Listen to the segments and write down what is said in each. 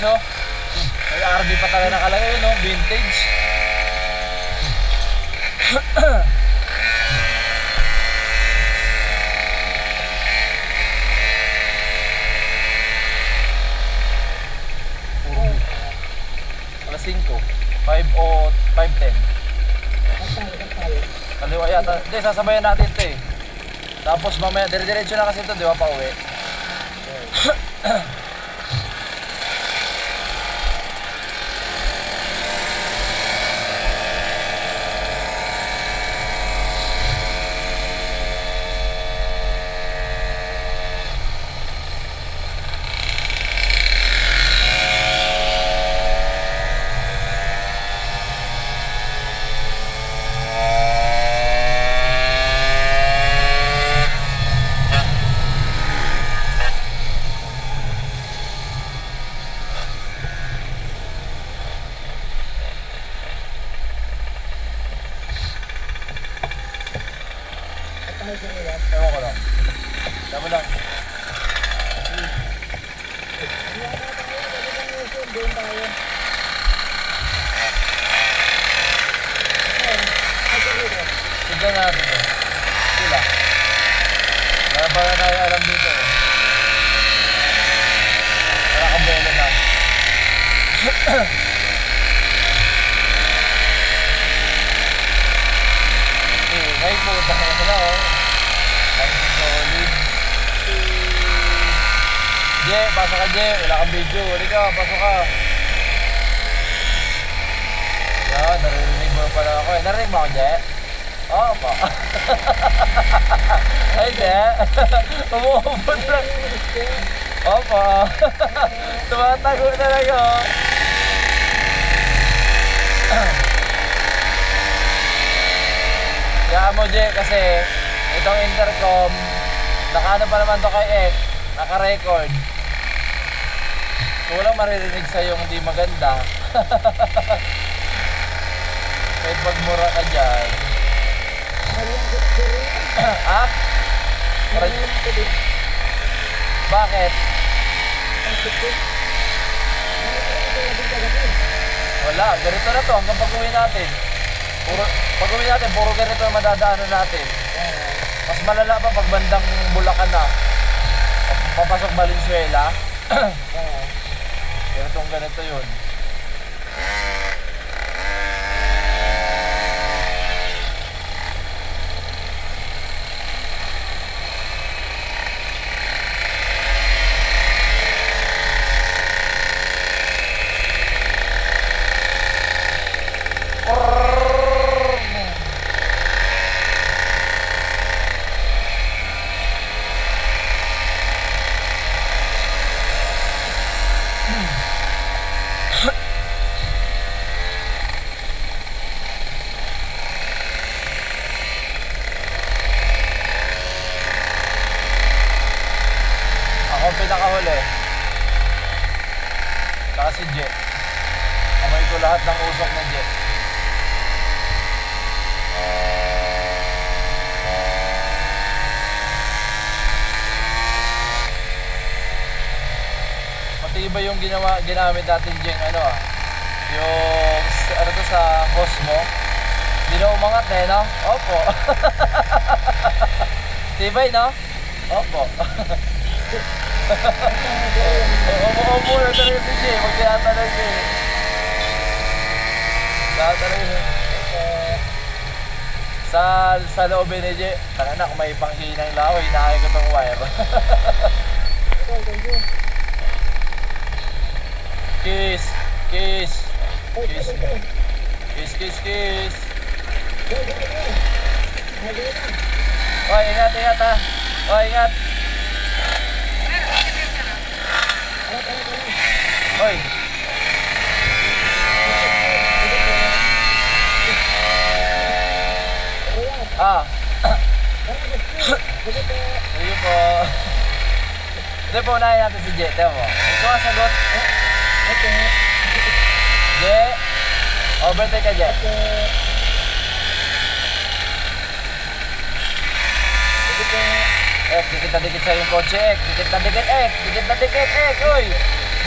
oh. May RB pa talaga nakalagay, no? Vintage. Alas 5. 5 o 5:10. Kaliwa yata. Hindi, sasabayan natin ito eh. Tapos mamaya, dire-diretso na kasi ito, di ba, pa uwi? Ewan ko lang. Tama lang. Tignan natin eh. Sila. Wala pa na tayo alam dito eh. Wala ka belo na. Ngayon po, baka na sila oh. Ang solid. Je, pasok ka Je. Wala kang video. Huli ka, pasok ka. Yan, narinig mo pala ako eh. Narinig mo ako Je? Oo pa. Ay Je. Umuubod lang. Opo. Tumatago talaga oh. Kaya mo Je, kasi itong intercom, nakaano pa naman to kay Ek, naka-record. Walang maririnig sa yung hindi maganda. Kahit pagmura ka dyan. Ha? Bakit? Wala, ganito na to hanggang pag-uwi natin. Pag-uwi natin, puro ganito ang madadaanan natin. Mas malala pa pag bandang Bulacan na. Papasok Valenzuela. Ganito yun. Ako pinakahuli. Saka si Je. Amoy ko lahat ng usok na Je. Matibay yung ginamit natin Jeng ano ah. Yung ano to sa Cosmo. Hindi na umangat eh no? Opo. Tibay no? Opo. Umuupo na talaga si Jay, pag tinatanong siya eh. Tinatanong siya. Sa loob ni Jay, tanga na kung may panghinang lang ako, hinahay ko tong wire. Kiss! Kiss! Kiss! Kiss, kiss, kiss! Oy, ingat, ingat ha! Oy, ingat! Hoy. Ah. Sige po. Hindi po, unahin natin si Je. Teo mo. Ito ang sagot. Je. Overtake ka, Je. Dikit na dikit sa yung kotse, Ek. Dikit na dikit, Ek. Dikit na dikit, Ek. Uy.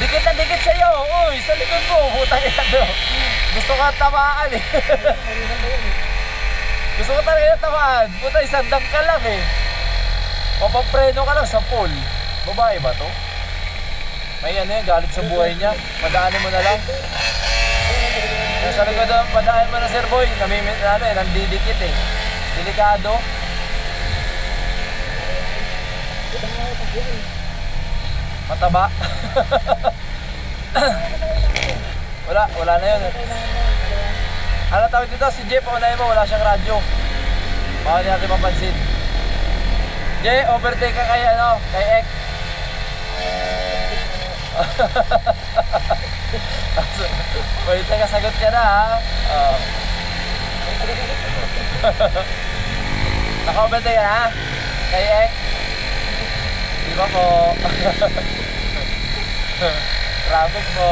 Dikit na dikit sa'yo. Uy, sa likod mo. Putang ina to. Gusto ka tamaan eh. Gusto ko talaga tamaan. Puta, isang dang ka lang eh. Papapreno ka lang sa pool. Babae ba to? May ano yun, galit sa buhay niya. Padaanin mo na lang. Sa likod, padaan mo na sir boy. Nandidikit eh. Delikado. Mataba. wala na yun. Ano tawag dito? Si Jay, paunahin mo, wala siyang radyo. Baka hindi natin mapansin. Jay, overtake ka kay Ek. Wait, teka, sagot ka na ha. Naka-overtake ka na? Kay Ek. Di ba po? Traffic po.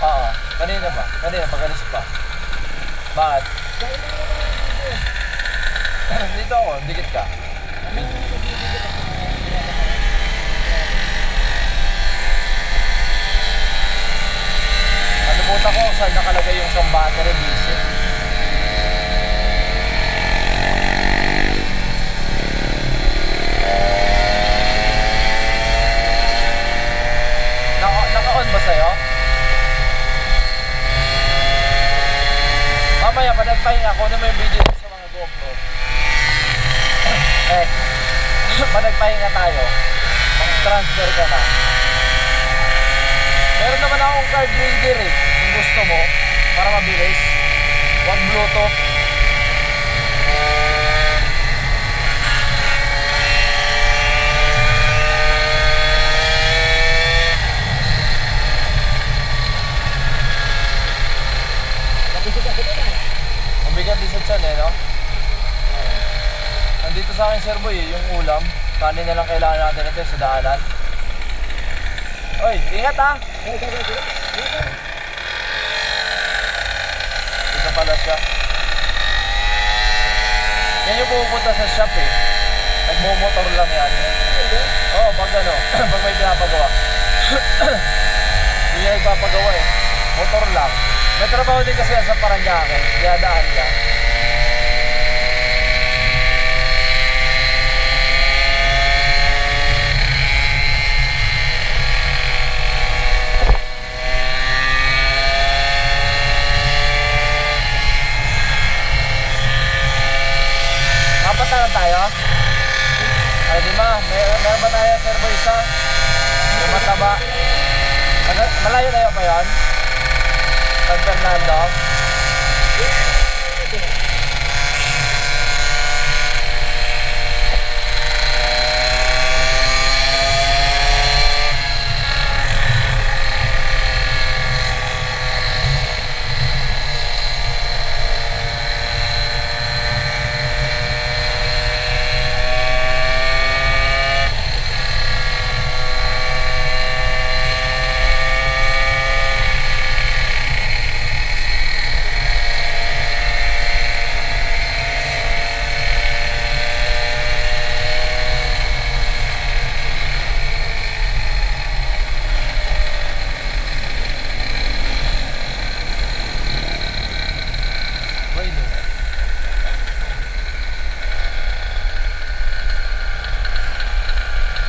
Oo, kanina pa. Kanina, pag-alis pa. Bakit? Dito ako, dikit ka. Nalimutan ko saan nakalagay yung isang battery visit. Naka-on ba sa'yo? Mamaya, pag nagpahinga, kunin mo yung video sa mga GoPro. Pag nagpahinga tayo, mag-transfer ka na. Meron naman akong card reader eh, kung gusto mo, para mabilis. Huwag Bluetooth. Mabigat din sa tiyan eh, no? Nandito sa akin, Sir Boy, yung ulam. Kanin na lang kailangan natin ito sa daanan. Oy, ingat ha! Dito pala siya. Yan yung pupunta sa shop eh. Nagmumotor lang yan. Oo, pag ano, pag may pinapagawa. Hindi niya nagpapagawa eh. Motor lang. May trabaho din kasi yan sa Paranaque. Kaya daan niya. Apat na lang tayo? Ay di ba? Meron ba tayo Sir Boy isa? Yung mataba. Malayo-layo pa yun? San Fernando?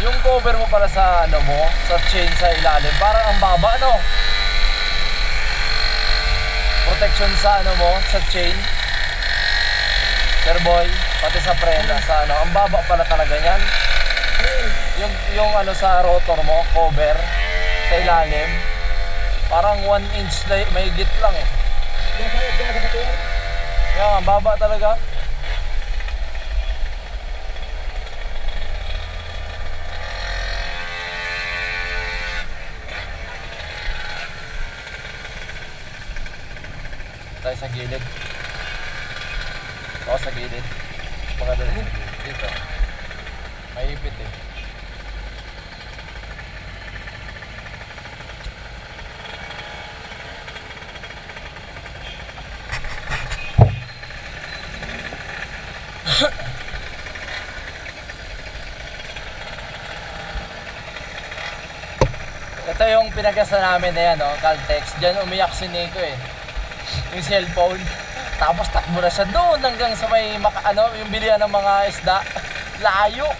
Yung cover mo para sa ano mo, sa chain sa ilalim, parang ang baba no? Protection sa ano mo, sa chain. Sir Boy, pati sa prena, sa ano, ang baba pala talaga niyan. Yung ano sa rotor mo, cover sa ilalim, parang 1 inch na mahigit lang eh. Kaya ang baba talaga. Tayo sa gilid. O sa gilid. Baka dali sa gilid. Dito. May ipit eh. Ito yung pinagkasa namin na yan, no? Caltex. Diyan umiyak si Nico eh. Yung cellphone. Tapos takbo na siya doon hanggang sa may yung bilihan ng mga isda. Layo.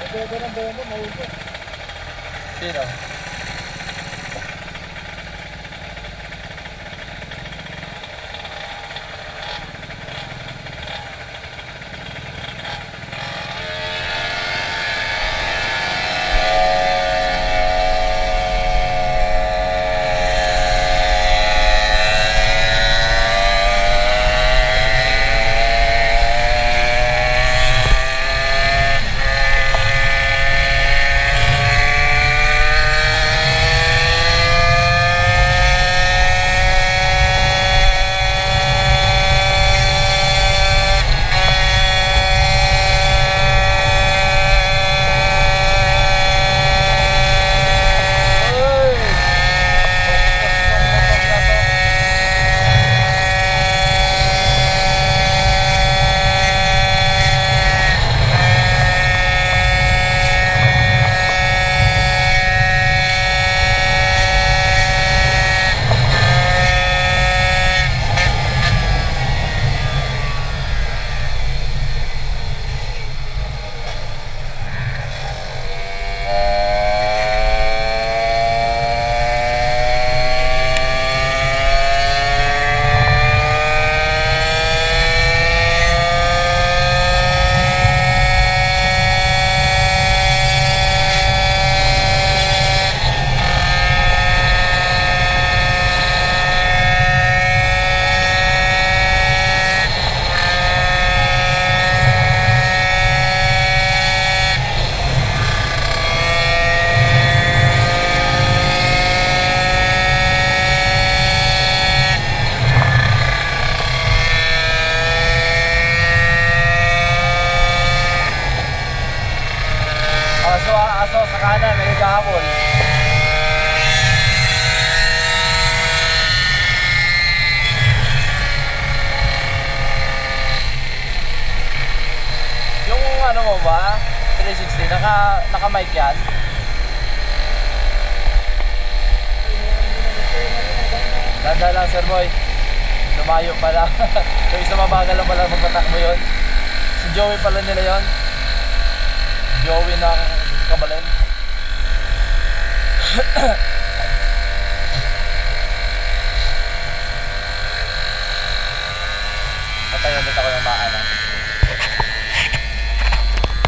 Pwede ng bomba, maubos. Sino? Aso sa kanan, may naghahabol. Yung ano mo ba? 360, naka-mic yan? Dada lang Sir Boy. Lumayo pala. Yung isa mabagal lang pala magpatakbo yun. Si Joey pala nila yun. Joey ng